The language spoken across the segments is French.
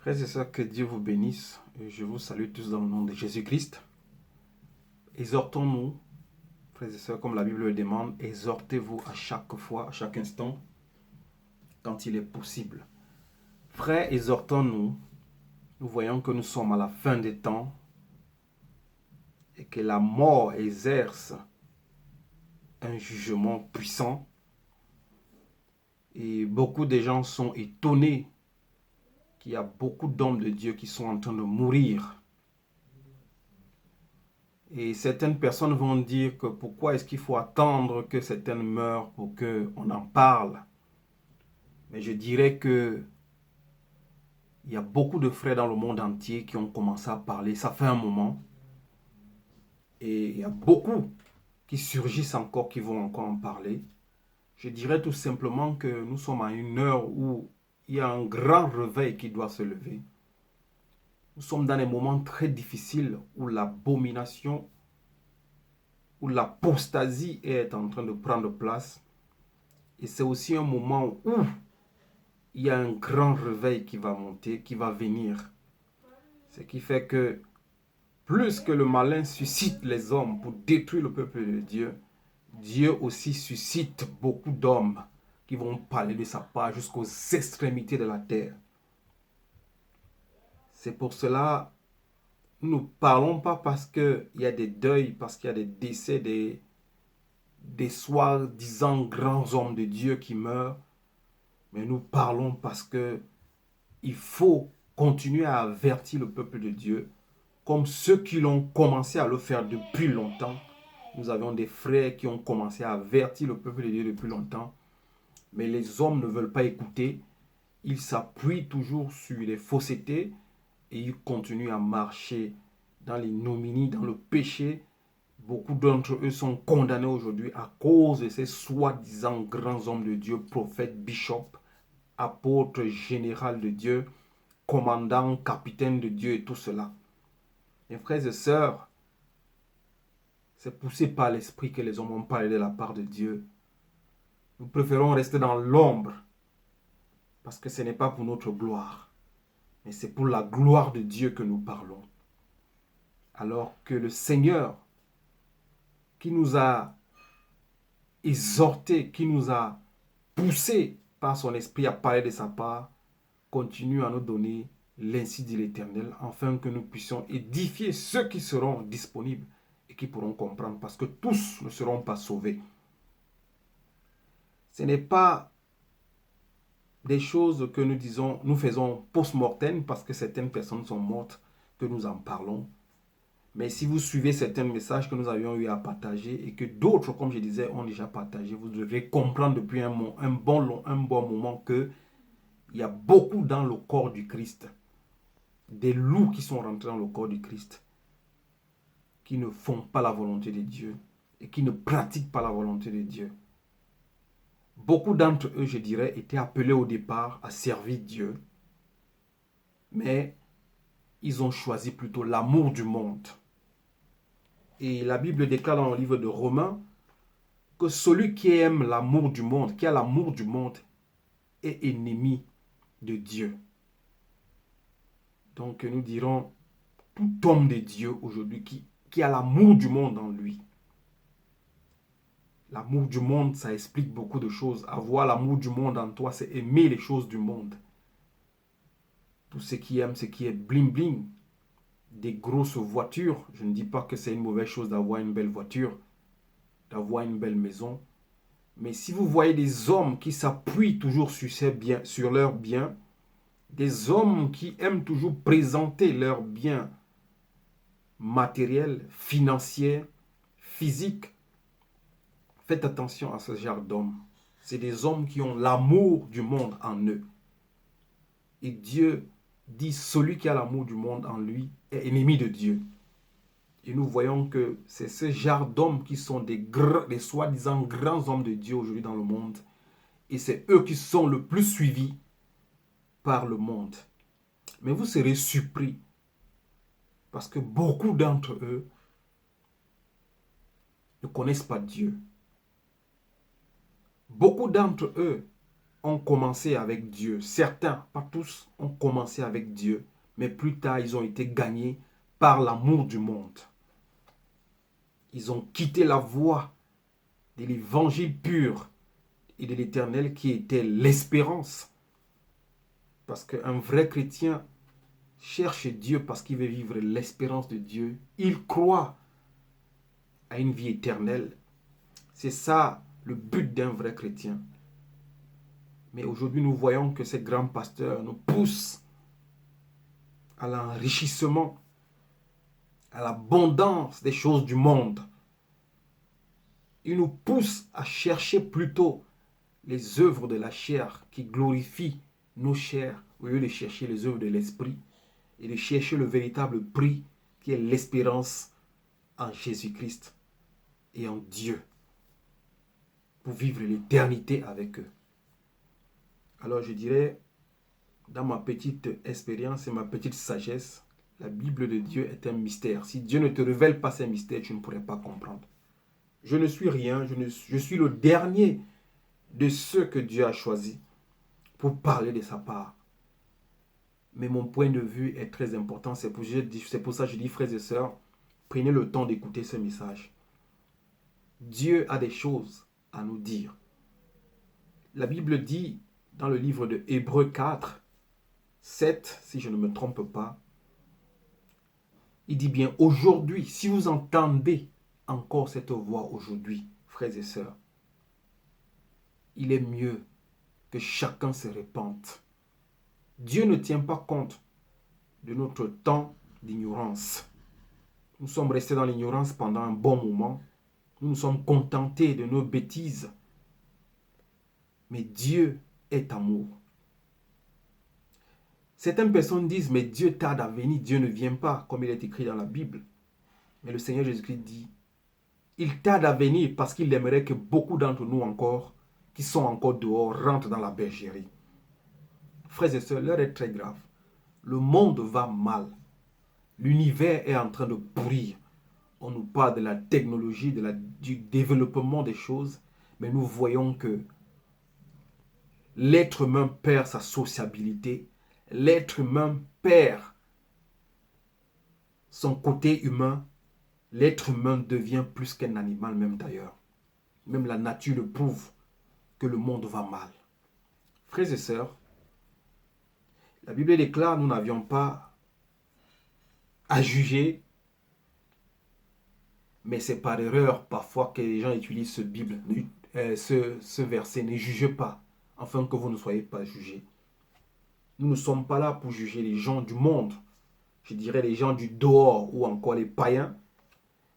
Frères et sœurs, que Dieu vous bénisse. Et je vous salue tous dans le nom de Jésus-Christ. Exhortons-nous, frères et sœurs, comme la Bible le demande, exhortez-vous à chaque fois, à chaque instant, quand il est possible. Frères, exhortons-nous. Nous voyons que nous sommes à la fin des temps et que la mort exerce un jugement puissant. Et beaucoup de gens sont étonnés qu'il y a beaucoup d'hommes de Dieu qui sont en train de mourir. Et certaines personnes vont dire que pourquoi est-ce qu'il faut attendre que certaines meurent pour qu'on en parle. Mais je dirais que il y a beaucoup de frères dans le monde entier qui ont commencé à parler. Ça fait un moment. Et il y a beaucoup qui surgissent encore, qui vont encore en parler. Je dirais tout simplement que nous sommes à une heure où il y a un grand réveil qui doit se lever. Nous sommes dans des moments très difficiles où l'abomination, où l'apostasie est en train de prendre place. Et c'est aussi un moment où il y a un grand réveil qui va monter, qui va venir. Ce qui fait que plus que le malin suscite les hommes pour détruire le peuple de Dieu, Dieu aussi suscite beaucoup d'hommes qui vont parler de sa part jusqu'aux extrémités de la terre. C'est pour cela nous ne parlons pas parce qu'il y a des deuils, parce qu'il y a des décès des soi-disant grands hommes de Dieu qui meurent, mais nous parlons parce que il faut continuer à avertir le peuple de Dieu, comme ceux qui l'ont commencé à le faire depuis longtemps. Nous avons des frères qui ont commencé à avertir le peuple de Dieu depuis longtemps, mais les hommes ne veulent pas écouter. Ils s'appuient toujours sur les faussetés et ils continuent à marcher dans l'ignominie, dans le péché. Beaucoup d'entre eux sont condamnés aujourd'hui à cause de ces soi-disant grands hommes de Dieu, prophètes, bishops, apôtres, général de Dieu, commandant, capitaine de Dieu et tout cela. Mes frères et sœurs, c'est poussé par l'esprit que les hommes ont parlé de la part de Dieu. Nous préférons rester dans l'ombre parce que ce n'est pas pour notre gloire, mais c'est pour la gloire de Dieu que nous parlons. Alors que le Seigneur qui nous a exhortés, qui nous a poussés par son esprit à parler de sa part, continue à nous donner l'ainsi dit l'Éternel, afin que nous puissions édifier ceux qui seront disponibles et qui pourront comprendre, parce que tous ne seront pas sauvés. Ce n'est pas des choses que nous faisons post-mortem parce que certaines personnes sont mortes que nous en parlons. Mais si vous suivez certains messages que nous avions eu à partager et que d'autres, comme je disais, ont déjà partagé, vous devez comprendre depuis un bon moment qu'il y a beaucoup dans le corps du Christ, des loups qui sont rentrés dans le corps du Christ, qui ne font pas la volonté de Dieu et qui ne pratiquent pas la volonté de Dieu. Beaucoup d'entre eux, je dirais, étaient appelés au départ à servir Dieu, mais ils ont choisi plutôt l'amour du monde. Et la Bible déclare dans le livre de Romains que celui qui aime l'amour du monde, qui a l'amour du monde, est ennemi de Dieu. Donc nous dirons, tout homme de Dieu aujourd'hui qui a l'amour du monde en lui. L'amour du monde, ça explique beaucoup de choses. Avoir l'amour du monde en toi, c'est aimer les choses du monde. Tout ce qui aime, ce qui est bling bling, des grosses voitures. Je ne dis pas que c'est une mauvaise chose d'avoir une belle voiture, d'avoir une belle maison. Mais si vous voyez des hommes qui s'appuient toujours sur leurs biens, des hommes qui aiment toujours présenter leurs biens matériels, financiers, physiques, faites attention à ce genre d'hommes. C'est des hommes qui ont l'amour du monde en eux. Et Dieu dit, celui qui a l'amour du monde en lui est ennemi de Dieu. Et nous voyons que c'est ce genre d'hommes qui sont des soi-disant grands hommes de Dieu aujourd'hui dans le monde. Et c'est eux qui sont le plus suivis par le monde. Mais vous serez surpris parce que beaucoup d'entre eux ne connaissent pas Dieu. Beaucoup d'entre eux ont commencé avec Dieu. Certains, pas tous, ont commencé avec Dieu. Mais plus tard, ils ont été gagnés par l'amour du monde. Ils ont quitté la voie de l'évangile pur et de l'éternel qui était l'espérance. Parce qu'un vrai chrétien cherche Dieu parce qu'il veut vivre l'espérance de Dieu. Il croit à une vie éternelle. C'est ça le but d'un vrai chrétien. Mais aujourd'hui, nous voyons que ces grands pasteurs nous poussent à l'enrichissement, à l'abondance des choses du monde. Ils nous poussent à chercher plutôt les œuvres de la chair qui glorifient nos chairs au lieu de chercher les œuvres de l'esprit et de chercher le véritable prix qui est l'espérance en Jésus-Christ et en Dieu pour vivre l'éternité avec eux. Alors je dirais, dans ma petite expérience et ma petite sagesse, la Bible de Dieu est un mystère. Si Dieu ne te révèle pas ces mystères, tu ne pourrais pas comprendre. Je ne suis rien, je suis le dernier de ceux que Dieu a choisis pour parler de sa part. Mais mon point de vue est très important. C'est pour ça que je dis, frères et sœurs, prenez le temps d'écouter ce message. Dieu a des choses à nous dire. La Bible dit dans le livre de Hébreux 4, 7, si je ne me trompe pas, il dit bien, aujourd'hui, si vous entendez encore cette voix aujourd'hui, frères et sœurs, il est mieux que chacun se répande. Dieu ne tient pas compte de notre temps d'ignorance. Nous sommes restés dans l'ignorance pendant un bon moment. Nous nous sommes contentés de nos bêtises. Mais Dieu est amour. Certaines personnes disent, mais Dieu tarde à venir, Dieu ne vient pas, comme il est écrit dans la Bible. Mais le Seigneur Jésus-Christ dit, il tarde à venir parce qu'il aimerait que beaucoup d'entre nous encore, qui sont encore dehors, rentrent dans la bergerie. Frères et sœurs, l'heure est très grave. Le monde va mal. L'univers est en train de pourrir. On nous parle de la technologie, du développement des choses, mais nous voyons que l'être humain perd sa sociabilité. L'être humain perd son côté humain. L'être humain devient plus qu'un animal même d'ailleurs. Même la nature le prouve que le monde va mal. Frères et sœurs, la Bible déclare, nous n'avions pas à juger, mais c'est par erreur parfois que les gens utilisent ce verset, ne jugez pas, afin que vous ne soyez pas jugés. Nous ne sommes pas là pour juger les gens du monde, je dirais les gens du dehors ou encore les païens,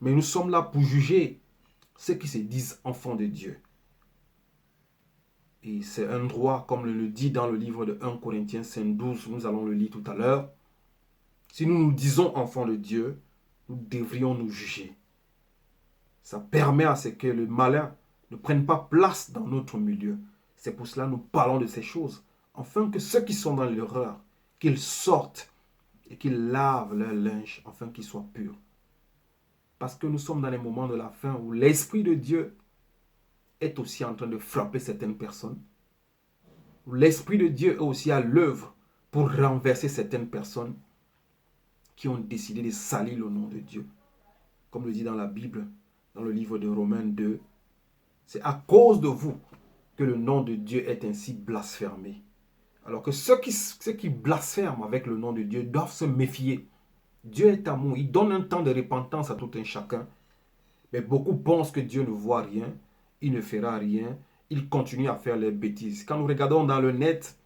mais nous sommes là pour juger ceux qui se disent enfants de Dieu. Et c'est un droit, comme le dit dans le livre de 1 Corinthiens 5:12, nous allons le lire tout à l'heure. Si nous nous disons enfants de Dieu, nous devrions nous juger. Ça permet à ce que le malin ne prenne pas place dans notre milieu. C'est pour cela que nous parlons de ces choses, afin que ceux qui sont dans l'erreur, qu'ils sortent et qu'ils lavent leur linge, afin qu'ils soient purs. Parce que nous sommes dans les moments de la fin où l'Esprit de Dieu est aussi en train de frapper certaines personnes. Où l'Esprit de Dieu est aussi à l'œuvre pour renverser certaines personnes qui ont décidé de salir le nom de Dieu. Comme le dit dans la Bible, dans le livre de Romains 2, c'est à cause de vous que le nom de Dieu est ainsi blasphémé. Alors que ceux qui blasphèment avec le nom de Dieu doivent se méfier. Dieu est amour, il donne un temps de repentance à tout un chacun. Mais beaucoup pensent que Dieu ne voit rien, il ne fera rien, il continue à faire les bêtises. Quand nous regardons dans le net,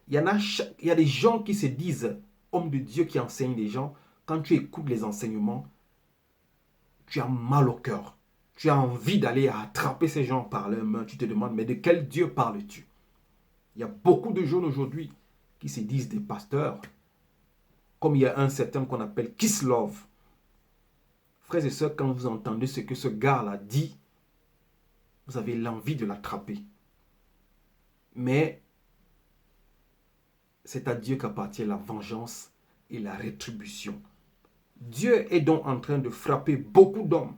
il y a des gens qui se disent hommes de Dieu qui enseignent les gens. Quand tu écoutes les enseignements, tu as mal au cœur. Tu as envie d'aller attraper ces gens par leurs mains. Tu te demandes, mais de quel Dieu parles-tu? Il y a beaucoup de jeunes aujourd'hui qui se disent des pasteurs. Comme il y a un certain qu'on appelle Kislov. Frères et sœurs, quand vous entendez ce que ce gars-là dit, vous avez l'envie de l'attraper. Mais c'est à Dieu qu'appartient la vengeance et la rétribution. Dieu est donc en train de frapper beaucoup d'hommes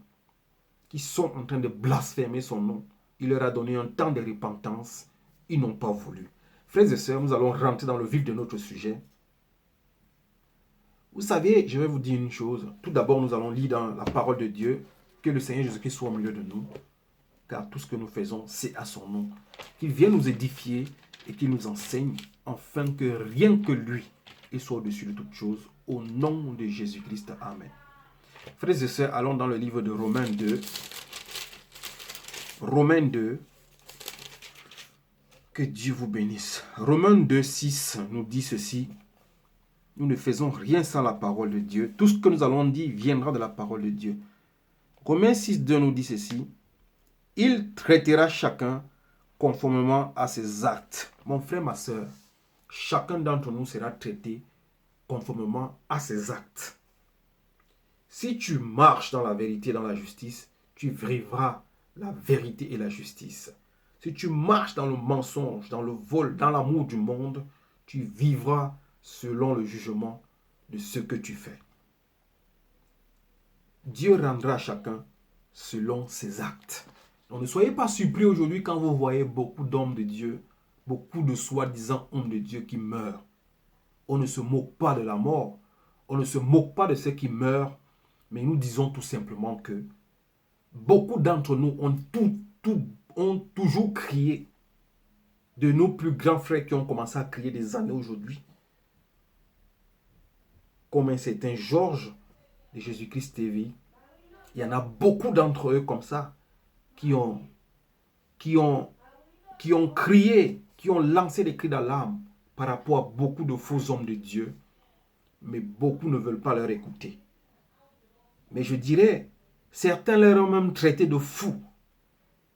qui sont en train de blasphémer son nom. Il leur a donné un temps de repentance ils n'ont pas voulu. Frères et sœurs, nous allons rentrer dans le vif de notre sujet. Vous savez, je vais vous dire une chose. Tout d'abord, nous allons lire dans la parole de Dieu que le Seigneur Jésus-Christ soit au milieu de nous, car tout ce que nous faisons, c'est à son nom. Qu'il vienne nous édifier et qu'il nous enseigne, afin que rien que lui, il soit au-dessus de toutes choses, au nom de Jésus-Christ. Amen. Frères et sœurs, allons dans le livre de Romains 2. Romains 2. Que Dieu vous bénisse. Romains 2, 6 nous dit ceci. Nous ne faisons rien sans la parole de Dieu. Tout ce que nous allons dire viendra de la parole de Dieu. Romains 6, 2 nous dit ceci. Il traitera chacun conformément à ses actes. Mon frère, ma soeur, chacun d'entre nous sera traité conformément à ses actes. Si tu marches dans la vérité, dans la justice, tu vivras la vérité et la justice. Si tu marches dans le mensonge, dans le vol, dans l'amour du monde, tu vivras selon le jugement de ce que tu fais. Dieu rendra à chacun selon ses actes. Donc ne soyez pas surpris aujourd'hui quand vous voyez beaucoup d'hommes de Dieu, beaucoup de soi-disant hommes de Dieu qui meurent. On ne se moque pas de la mort, on ne se moque pas de ceux qui meurent, mais nous disons tout simplement que beaucoup d'entre nous ont toujours crié, de nos plus grands frères qui ont commencé à crier des années aujourd'hui, comme un certain Georges de Jésus-Christ TV. Il y en a beaucoup d'entre eux comme ça qui ont crié, qui ont lancé des cris d'alarme par rapport à beaucoup de faux hommes de Dieu, mais beaucoup ne veulent pas leur écouter. Mais je dirais, certains leur ont même traité de fous.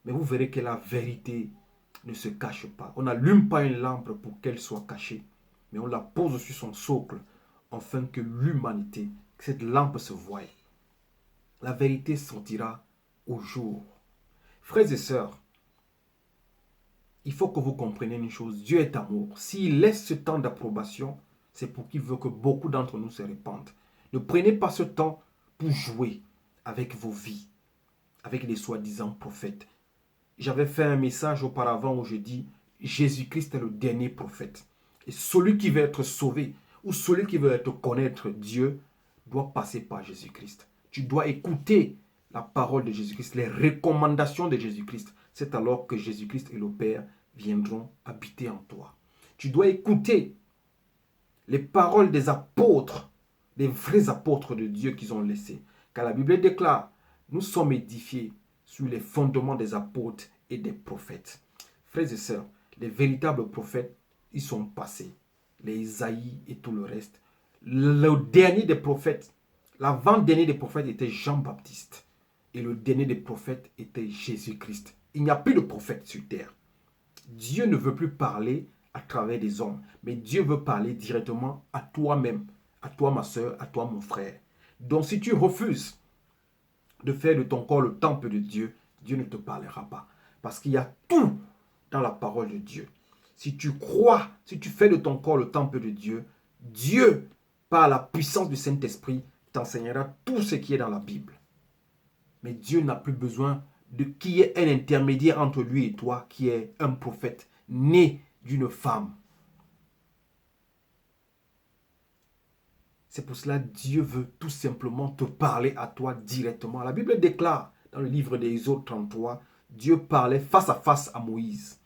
Mais vous verrez que la vérité ne se cache pas. On n'allume pas une lampe pour qu'elle soit cachée, mais on la pose sur son socle afin que l'humanité, que cette lampe se voie. La vérité sortira au jour. Frères et sœurs, il faut que vous compreniez une chose. Dieu est amour. S'il laisse ce temps d'approbation, c'est pour qu'il veut que beaucoup d'entre nous se répandent. Ne prenez pas ce temps pour jouer avec vos vies, avec les soi-disant prophètes. J'avais fait un message auparavant où je dis Jésus-Christ est le dernier prophète. Et celui qui veut être sauvé ou celui qui veut connaître Dieu doit passer par Jésus-Christ. Tu dois écouter la parole de Jésus-Christ, les recommandations de Jésus-Christ. C'est alors que Jésus-Christ et le Père viendront habiter en toi. Tu dois écouter les paroles des apôtres, des vrais apôtres de Dieu qu'ils ont laissés. Car la Bible déclare, nous sommes édifiés sur les fondements des apôtres et des prophètes. Frères et sœurs, les véritables prophètes, ils sont passés. Les Isaïe et tout le reste. Le dernier des prophètes, l'avant-dernier des prophètes était Jean-Baptiste. Et le dernier des prophètes était Jésus-Christ. Il n'y a plus de prophètes sur terre. Dieu ne veut plus parler à travers des hommes, mais Dieu veut parler directement à toi-même, à toi ma soeur, à toi mon frère. Donc si tu refuses de faire de ton corps le temple de Dieu, Dieu ne te parlera pas. Parce qu'il y a tout dans la parole de Dieu. Si tu crois, si tu fais de ton corps le temple de Dieu, Dieu, par la puissance du Saint-Esprit, t'enseignera tout ce qui est dans la Bible. Mais Dieu n'a plus besoin de qu'il y ait un intermédiaire entre lui et toi, qui est un prophète né d'une femme. C'est pour cela que Dieu veut tout simplement te parler à toi directement. La Bible déclare dans le livre d'Exode 33, Dieu parlait face à face à Moïse,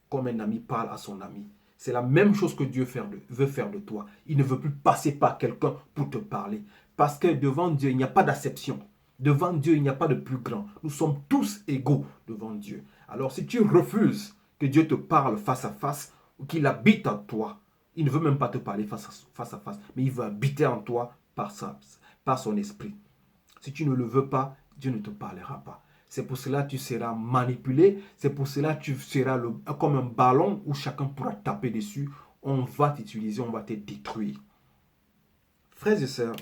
comme un ami parle à son ami. C'est la même chose que Dieu veut faire de toi. Il ne veut plus passer par quelqu'un pour te parler. Parce que devant Dieu, il n'y a pas d'acception. Devant Dieu, il n'y a pas de plus grand. Nous sommes tous égaux devant Dieu. Alors si tu refuses que Dieu te parle face à face ou qu'il habite en toi, il ne veut même pas te parler face à face, mais il veut habiter en toi par son esprit. Si tu ne le veux pas, Dieu ne te parlera pas. C'est pour cela que tu seras manipulé. C'est pour cela que tu seras comme un ballon où chacun pourra taper dessus. On va t'utiliser, on va te détruire. Frères et sœurs,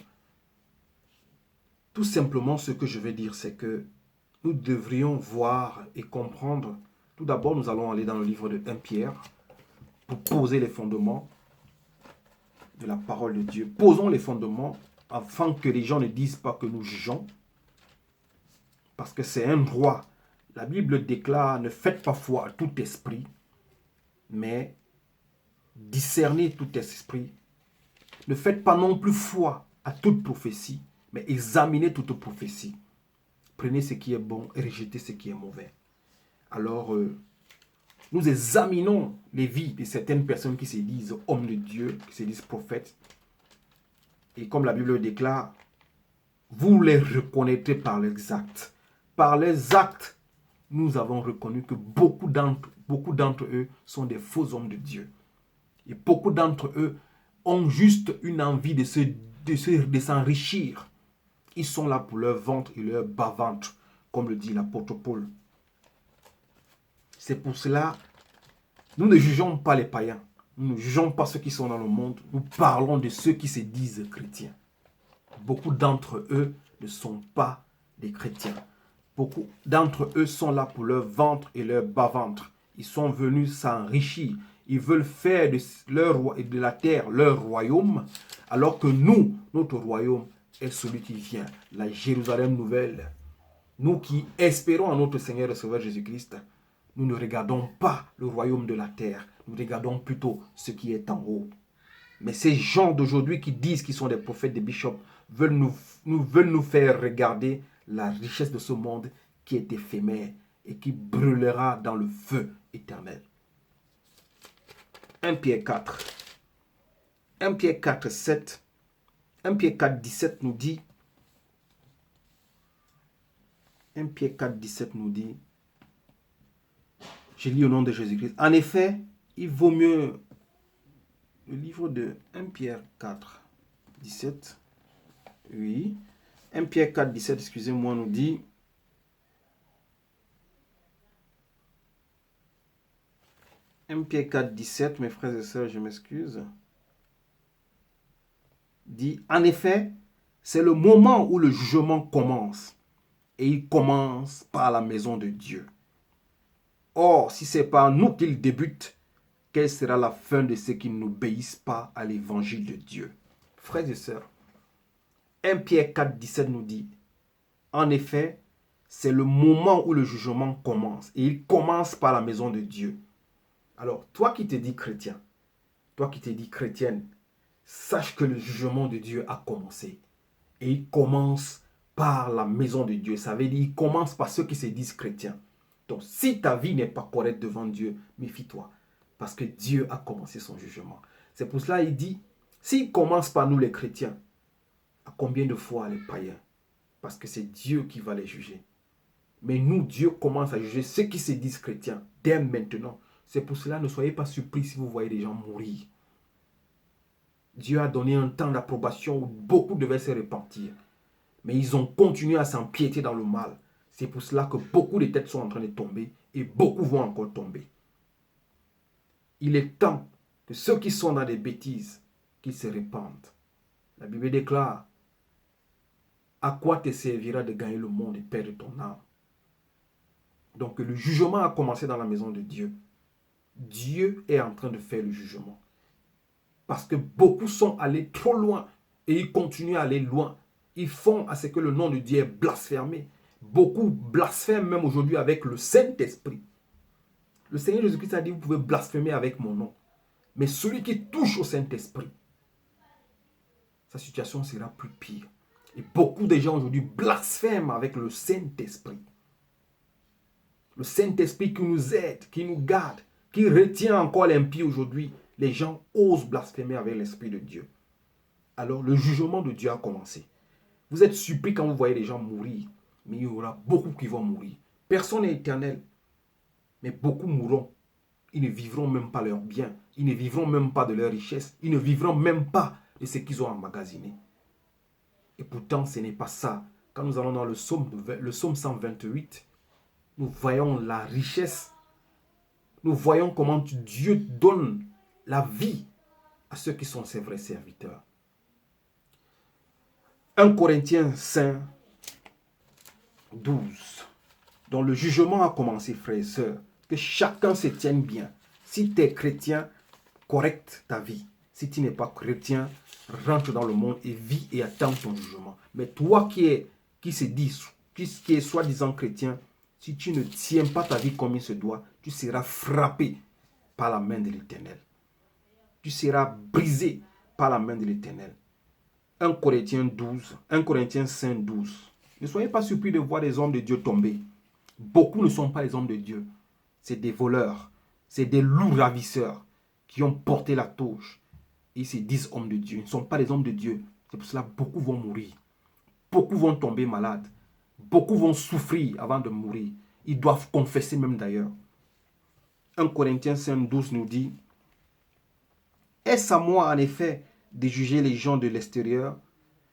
tout simplement ce que je vais dire, c'est que nous devrions voir et comprendre. Tout d'abord, nous allons aller dans le livre de 1 Pierre pour poser les fondements de la parole de Dieu. Posons les fondements afin que les gens ne disent pas que nous jugeons. Parce que c'est un droit. La Bible déclare, ne faites pas foi à tout esprit, mais discernez tout esprit. Ne faites pas non plus foi à toute prophétie, mais examinez toute prophétie. Prenez ce qui est bon et rejetez ce qui est mauvais. Alors, nous examinons les vies de certaines personnes qui se disent hommes de Dieu, qui se disent prophètes. Et comme la Bible le déclare, vous les reconnaîtrez par les actes. Par les actes, nous avons reconnu que beaucoup d'entre eux sont des faux hommes de Dieu. Et beaucoup d'entre eux ont juste une envie de s'enrichir. Ils sont là pour leur ventre et leur bas-ventre, comme le dit l'apôtre Paul. C'est pour cela, nous ne jugeons pas les païens. Nous ne jugeons pas ceux qui sont dans le monde. Nous parlons de ceux qui se disent chrétiens. Beaucoup d'entre eux ne sont pas des chrétiens. Beaucoup d'entre eux sont là pour leur ventre et leur bas-ventre. Ils sont venus s'enrichir. Ils veulent faire de la terre leur royaume, alors que nous, notre royaume est celui qui vient, la Jérusalem nouvelle. Nous qui espérons en notre Seigneur et Sauveur Jésus-Christ, nous ne regardons pas le royaume de la terre, nous regardons plutôt ce qui est en haut. Mais ces gens d'aujourd'hui qui disent qu'ils sont des prophètes, des bishops, veulent nous faire regarder la richesse de ce monde qui est éphémère et qui brûlera dans le feu éternel. 1 Pierre 4. 1 Pierre 4, 7. 1 Pierre 4, 17 nous dit. 1 Pierre 4, 17 nous dit. Je lis au nom de Jésus-Christ. En effet, il vaut mieux. Le livre de 1 Pierre 4, 17. Oui. 1 Pierre 4, 17, excusez-moi, nous dit. Pierre 4, 17, mes frères et sœurs, je m'excuse. Dit, en effet, c'est le moment où le jugement commence. Et il commence par la maison de Dieu. Or, si c'est par nous qu'il débute, quelle sera la fin de ceux qui n'obéissent pas à l'évangile de Dieu? Frères et sœurs, 1 Pierre 4, 17 nous dit, en effet, c'est le moment où le jugement commence. Et il commence par la maison de Dieu. Alors, toi qui te dis chrétien, toi qui te dis chrétienne, sache que le jugement de Dieu a commencé. Et il commence par la maison de Dieu. Ça veut dire qu'il commence par ceux qui se disent chrétiens. Donc, si ta vie n'est pas correcte devant Dieu, méfie-toi. Parce que Dieu a commencé son jugement. C'est pour cela qu'il dit, s'il commence par nous les chrétiens, à combien de fois les païens? Parce que c'est Dieu qui va les juger. Mais nous, Dieu commence à juger ceux qui se disent chrétiens dès maintenant. C'est pour cela, ne soyez pas surpris si vous voyez des gens mourir. Dieu a donné un temps d'approbation où beaucoup devaient se repentir. Mais ils ont continué à s'empiéter dans le mal. C'est pour cela que beaucoup de têtes sont en train de tomber et beaucoup vont encore tomber. Il est temps que ceux qui sont dans des bêtises, qu'ils se répandent. La Bible déclare, à quoi te servira de gagner le monde et perdre ton âme? Donc le jugement a commencé dans la maison de Dieu. Dieu est en train de faire le jugement. Parce que beaucoup sont allés trop loin et ils continuent à aller loin. Ils font à ce que le nom de Dieu est blasphémé. Beaucoup blasphèment même aujourd'hui avec le Saint-Esprit. Le Seigneur Jésus-Christ a dit, vous pouvez blasphémer avec mon nom. Mais celui qui touche au Saint-Esprit, sa situation sera plus pire. Et beaucoup de gens aujourd'hui blasphèment avec le Saint-Esprit. Le Saint-Esprit qui nous aide, qui nous garde, qui retient encore l'impie aujourd'hui. Les gens osent blasphémer avec l'Esprit de Dieu. Alors le jugement de Dieu a commencé. Vous êtes surpris quand vous voyez les gens mourir. Mais il y aura beaucoup qui vont mourir. Personne n'est éternel. Mais beaucoup mourront. Ils ne vivront même pas leurs biens. Ils ne vivront même pas de leur richesse. Ils ne vivront même pas de ce qu'ils ont emmagasiné. Et pourtant, ce n'est pas ça. Quand nous allons dans le psaume 128, nous voyons la richesse. Nous voyons comment Dieu donne la vie à ceux qui sont ses vrais serviteurs. 1 Corinthiens 5, 12. Donc le jugement a commencé, frères et sœurs. Que chacun se tienne bien. Si tu es chrétien, correcte ta vie. Si tu n'es pas chrétien, rentre dans le monde et vis et attends ton jugement. Mais toi qui est soi-disant chrétien, si tu ne tiens pas ta vie comme il se doit, tu seras frappé par la main de l'Éternel. Tu seras brisé par la main de l'Éternel. 1 Corinthiens 5, 12. Ne soyez pas surpris de voir des hommes de Dieu tomber. Beaucoup ne sont pas les hommes de Dieu. C'est des voleurs, c'est des loups ravisseurs qui ont porté la touche. Ils se disent hommes de Dieu. Ils ne sont pas les hommes de Dieu. C'est pour cela que beaucoup vont mourir. Beaucoup vont tomber malades. Beaucoup vont souffrir avant de mourir. Ils doivent confesser même d'ailleurs. 1 Corinthiens 5, 12 nous dit: est-ce à moi en effet de juger les gens de l'extérieur?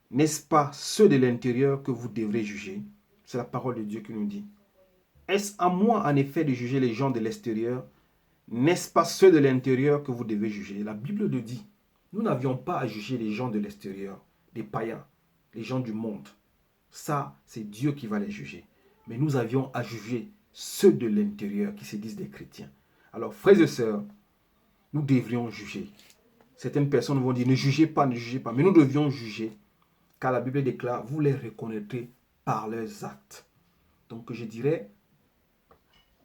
N'est-ce pas ceux de l'intérieur que vous devrez juger? C'est la parole de Dieu qui nous dit. Est-ce à moi en effet de juger les gens de l'extérieur? N'est-ce pas ceux de l'intérieur que vous devez juger? La Bible le dit. Nous n'avions pas à juger les gens de l'extérieur, les païens, les gens du monde. Ça, c'est Dieu qui va les juger. Mais nous avions à juger ceux de l'intérieur qui se disent des chrétiens. Alors, frères et sœurs, nous devrions juger. Certaines personnes vont dire: ne jugez pas, ne jugez pas. Mais nous devions juger, car la Bible déclare: vous les reconnaîtrez par leurs actes. Donc je dirais,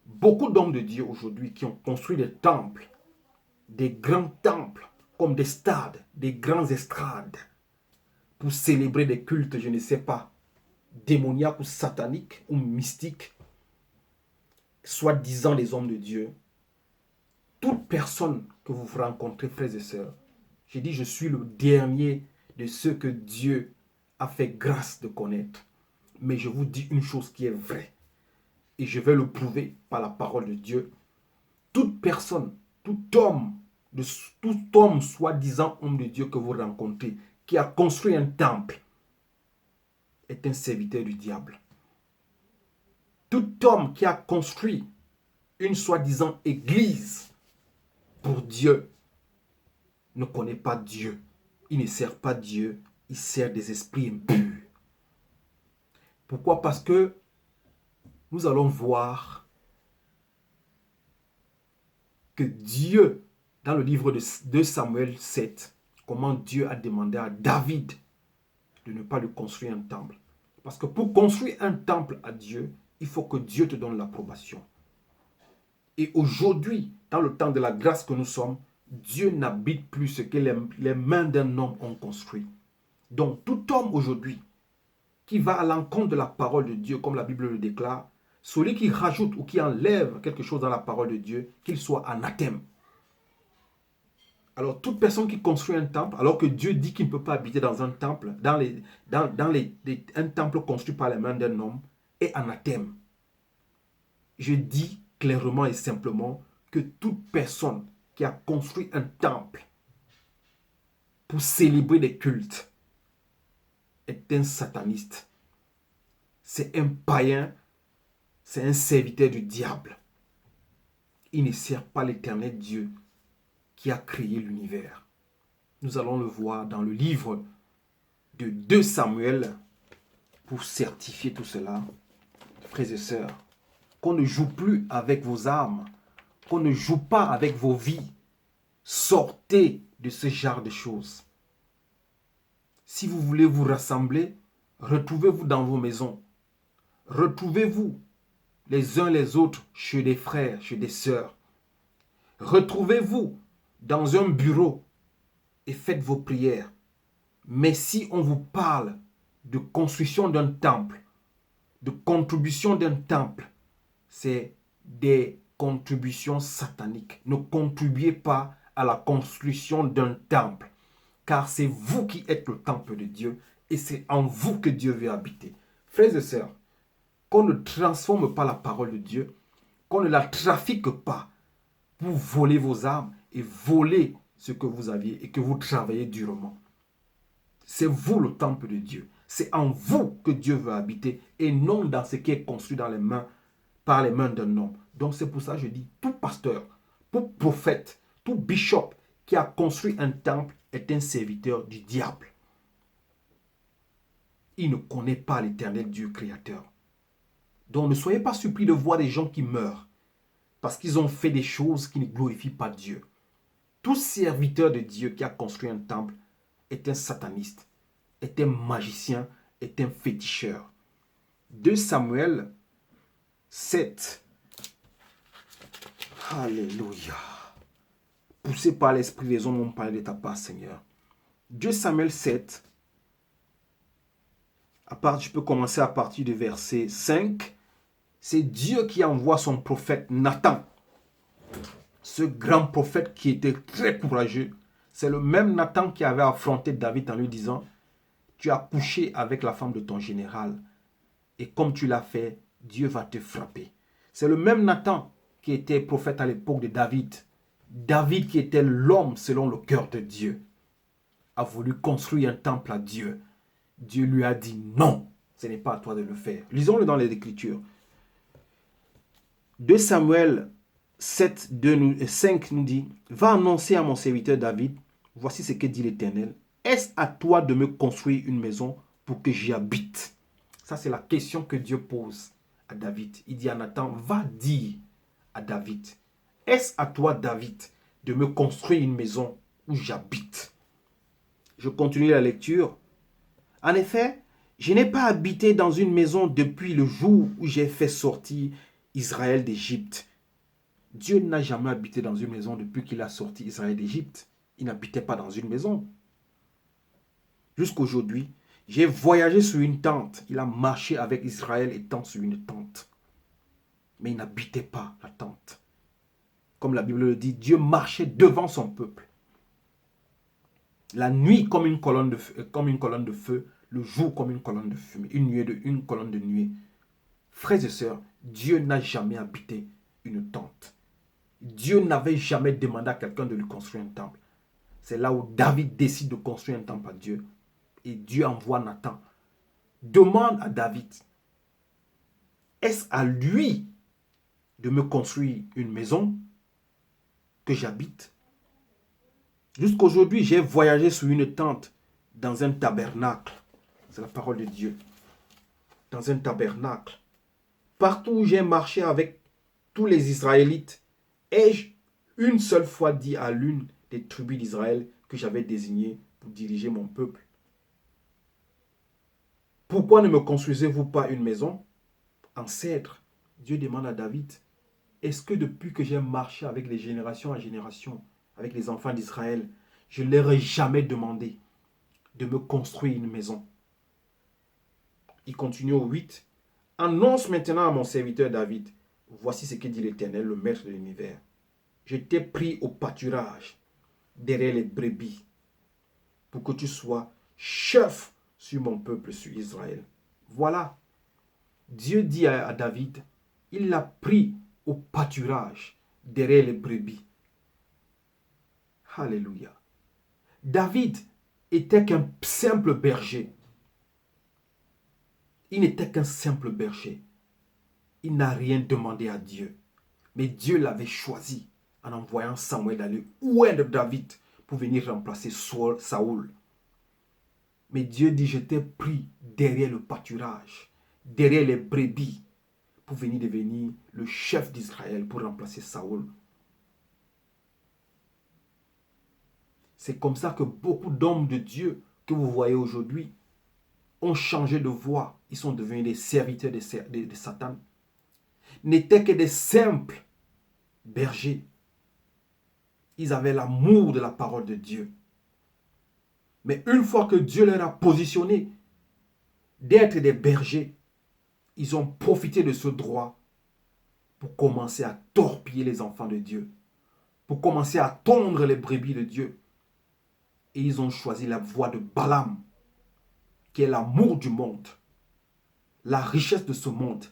beaucoup d'hommes de Dieu aujourd'hui qui ont construit des temples, des grands temples, comme des stades, des grands estrades, pour célébrer des cultes, je ne sais pas, démoniaques ou sataniques ou mystiques, soi-disant les hommes de Dieu. Toute personne que vous rencontrez, frères et sœurs, j'ai dit: je suis le dernier de ceux que Dieu a fait grâce de connaître. Mais je vous dis une chose qui est vraie. Et je vais le prouver par la parole de Dieu. Toute personne, tout homme soi-disant homme de Dieu que vous rencontrez, qui a construit un temple, est un serviteur du diable. Tout homme qui a construit une soi-disant église pour Dieu ne connaît pas Dieu. Il ne sert pas Dieu, il sert des esprits impurs. Pourquoi? Parce que nous allons voir que Dieu, dans le livre de 2 Samuel 7, comment Dieu a demandé à David de ne pas lui construire un temple. Parce que pour construire un temple à Dieu, il faut que Dieu te donne l'approbation. Et aujourd'hui, dans le temps de la grâce que nous sommes, Dieu n'habite plus ce que les mains d'un homme ont construit. Donc tout homme aujourd'hui qui va à l'encontre de la parole de Dieu, comme la Bible le déclare, celui qui rajoute ou qui enlève quelque chose dans la parole de Dieu, qu'il soit anathème. Alors, toute personne qui construit un temple, alors que Dieu dit qu'il ne peut pas habiter dans un temple, un temple construit par les mains d'un homme, est anathème. Je dis clairement et simplement que toute personne qui a construit un temple pour célébrer des cultes est un sataniste. C'est un païen, c'est un serviteur du diable. Il ne sert pas l'Éternel Dieu qui a créé l'univers. Nous allons le voir dans le livre de 2 Samuel pour certifier tout cela, frères et sœurs. Qu'on ne joue plus avec vos âmes, qu'on ne joue pas avec vos vies. Sortez de ce genre de choses. Si vous voulez vous rassembler, retrouvez-vous dans vos maisons. Retrouvez-vous les uns les autres chez des frères, chez des sœurs. Retrouvez-vous dans un bureau et faites vos prières. Mais si on vous parle de construction d'un temple, de contribution d'un temple, c'est des contributions sataniques. Ne contribuez pas à la construction d'un temple, car c'est vous qui êtes le temple de Dieu et c'est en vous que Dieu veut habiter. Frères et sœurs, qu'on ne transforme pas la parole de Dieu, qu'on ne la trafique pas pour voler vos âmes et voler ce que vous aviez et que vous travaillez durement. C'est vous le temple de Dieu. C'est en vous que Dieu veut habiter et non dans ce qui est construit dans les mains, par les mains d'un homme. Donc c'est pour ça que je dis, tout pasteur, tout prophète, tout bishop qui a construit un temple est un serviteur du diable. Il ne connaît pas l'Éternel Dieu créateur. Donc ne soyez pas surpris de voir des gens qui meurent parce qu'ils ont fait des choses qui ne glorifient pas Dieu. Tout serviteur de Dieu qui a construit un temple est un sataniste, est un magicien, est un féticheur. 2 Samuel 7. Alléluia. poussés par l'esprit, les hommes ont parlé de ta part, Seigneur. 2 Samuel 7, je peux commencer à partir du verset 5. C'est Dieu qui envoie son prophète Nathan. Ce grand prophète qui était très courageux. C'est le même Nathan qui avait affronté David en lui disant, tu as couché avec la femme de ton général. Et comme tu l'as fait, Dieu va te frapper. C'est le même Nathan qui était prophète à l'époque de David. David, qui était l'homme selon le cœur de Dieu, a voulu construire un temple à Dieu. Dieu lui a dit non, ce n'est pas à toi de le faire. Lisons-le dans les Écritures. 2 Samuel 7, 5 nous dit, va annoncer à mon serviteur David, voici ce que dit l'Éternel. Est-ce à toi de me construire une maison pour que j'y habite? Ça, c'est la question que Dieu pose à David. Il dit à Nathan, va dire à David, est-ce à toi, David, de me construire une maison où j'habite? Je continue la lecture. En effet, je n'ai pas habité dans une maison depuis le jour où j'ai fait sortir Israël d'Égypte. Dieu n'a jamais habité dans une maison depuis qu'il a sorti Israël d'Égypte. Il n'habitait pas dans une maison. Jusqu'aujourd'hui, j'ai voyagé sur une tente. Il a marché avec Israël étant sur une tente. Mais il n'habitait pas la tente. Comme la Bible le dit, Dieu marchait devant son peuple. La nuit comme une colonne de feu, le jour comme une colonne de fumée, une colonne de nuée. Frères et sœurs, Dieu n'a jamais habité une tente. Dieu n'avait jamais demandé à quelqu'un de lui construire un temple. C'est là où David décide de construire un temple à Dieu. Et Dieu envoie Nathan. Demande à David, est-ce à lui de me construire une maison que j'habite? Jusqu'aujourd'hui, j'ai voyagé sur une tente dans un tabernacle. C'est la parole de Dieu. Dans un tabernacle. Partout où j'ai marché avec tous les Israélites, ai-je une seule fois dit à l'une des tribus d'Israël que j'avais désignée pour diriger mon peuple, pourquoi ne me construisez-vous pas une maison en cèdre? Dieu demande à David, est-ce que depuis que j'ai marché avec les générations en génération, avec les enfants d'Israël, je ne leur ai jamais demandé de me construire une maison? Il continue au 8. Annonce maintenant à mon serviteur David, voici ce que dit l'Éternel, le maître de l'univers. Je t'ai pris au pâturage, derrière les brebis, pour que tu sois chef sur mon peuple, sur Israël. Voilà, Dieu dit à David, il l'a pris au pâturage, derrière les brebis. Alléluia. David était qu'un simple berger. Il n'était qu'un simple berger. Il n'a rien demandé à Dieu. Mais Dieu l'avait choisi en envoyant Samuel aller oindre David pour venir remplacer Saoul. Mais Dieu dit, je t'ai pris derrière le pâturage, derrière les brebis, pour venir devenir le chef d'Israël, pour remplacer Saoul. C'est comme ça que beaucoup d'hommes de Dieu que vous voyez aujourd'hui ont changé de voie. Ils sont devenus des serviteurs de Satan. N'étaient que des simples bergers. Ils avaient l'amour de la parole de Dieu. Mais une fois que Dieu leur a positionné d'être des bergers, ils ont profité de ce droit pour commencer à torpiller les enfants de Dieu, pour commencer à tondre les brebis de Dieu. Et ils ont choisi la voie de Balaam, qui est l'amour du monde, la richesse de ce monde.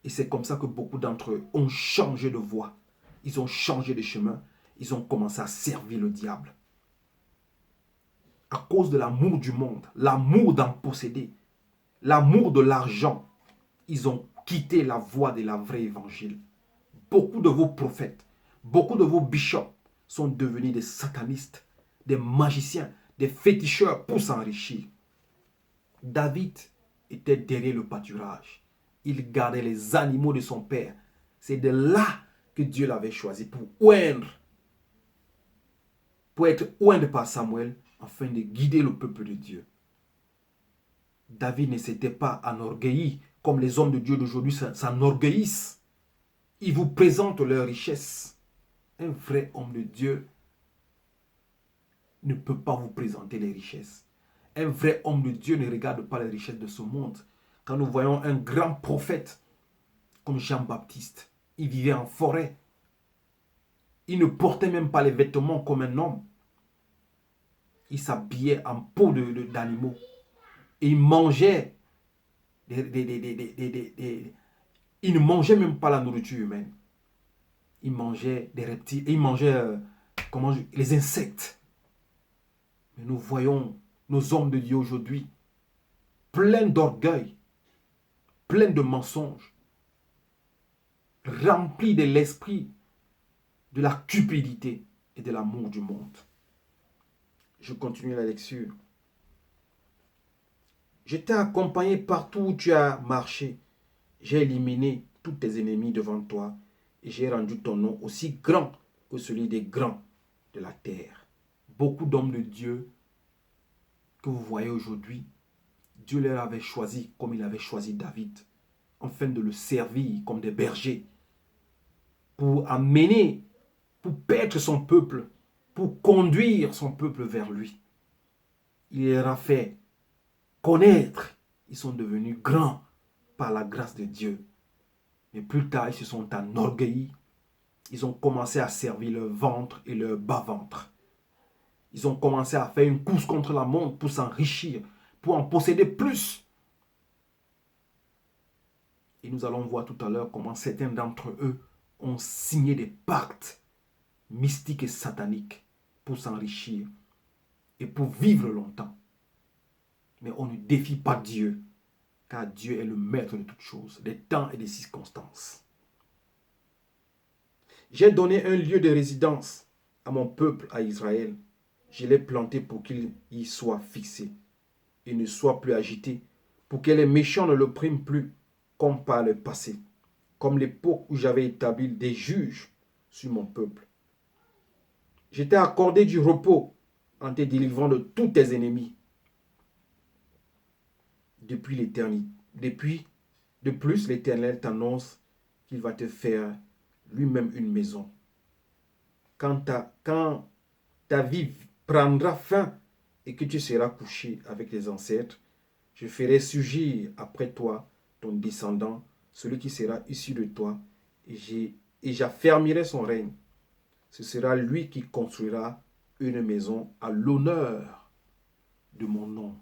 Et c'est comme ça que beaucoup d'entre eux ont changé de voie. Ils ont changé de chemin. Ils ont commencé à servir le diable. À cause de l'amour du monde, l'amour d'en posséder, l'amour de l'argent, ils ont quitté la voie de la vraie évangile. Beaucoup de vos prophètes, beaucoup de vos bishops sont devenus des satanistes, des magiciens, des féticheurs pour s'enrichir. David était derrière le pâturage. Il gardait les animaux de son père. C'est de là que Dieu l'avait choisi pour être oint par Samuel afin de guider le peuple de Dieu. David ne s'était pas enorgueilli comme les hommes de Dieu d'aujourd'hui s'enorgueillissent. Ils vous présentent leur richesse. Un vrai homme de Dieu ne peut pas vous présenter les richesses. Un vrai homme de Dieu ne regarde pas les richesses de ce monde. Quand nous voyons un grand prophète comme Jean-Baptiste, il vivait en forêt. Il ne portait même pas les vêtements comme un homme. Il s'habillait en peau d'animaux. Et il mangeait il ne mangeait même pas la nourriture humaine. Il mangeait des reptiles. Il mangeait les insectes. Mais nous voyons nos hommes de Dieu aujourd'hui pleins d'orgueil, pleins de mensonges, remplis de l'esprit de la cupidité et de l'amour du monde. Je continue la lecture. Je t'ai accompagné partout où tu as marché. J'ai éliminé tous tes ennemis devant toi et j'ai rendu ton nom aussi grand que celui des grands de la terre. Beaucoup d'hommes de Dieu que vous voyez aujourd'hui, Dieu leur avait choisi comme il avait choisi David, afin de le servir comme des bergers, pour amener, pour paître son peuple, pour conduire son peuple vers lui. Il leur a fait connaître, ils sont devenus grands par la grâce de Dieu. Mais plus tard, ils se sont enorgueillis. Ils ont commencé à servir leur ventre et leur bas-ventre. Ils ont commencé à faire une course contre la montre pour s'enrichir, pour en posséder plus. Et nous allons voir tout à l'heure comment certains d'entre eux ont signé des pactes mystiques et sataniques pour s'enrichir et pour vivre longtemps. Mais on ne défie pas Dieu, car Dieu est le maître de toutes choses, des temps et des circonstances. J'ai donné un lieu de résidence à mon peuple, à Israël. Je l'ai planté pour qu'il y soit fixé et ne soit plus agité, pour que les méchants ne l'oppriment plus, comme par le passé, comme l'époque où j'avais établi des juges sur mon peuple. Je t'ai accordé du repos en te délivrant de tous tes ennemis. Depuis l'éternité. De plus, l'Éternel t'annonce qu'il va te faire lui-même une maison. Quand ta vie prendra fin et que tu seras couché avec les ancêtres, je ferai surgir après toi ton descendant, celui qui sera issu de toi, et j'affermirai son règne. Ce sera lui qui construira une maison à l'honneur de mon nom.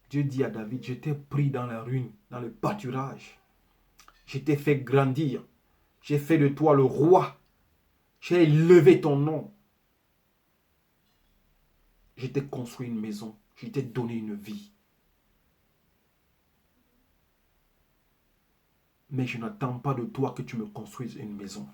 Dieu dit à David, je t'ai pris dans la ruine, dans le pâturage. Je t'ai fait grandir. J'ai fait de toi le roi. J'ai élevé ton nom. Je t'ai construit une maison. Je t'ai donné une vie. Mais je n'attends pas de toi que tu me construises une maison.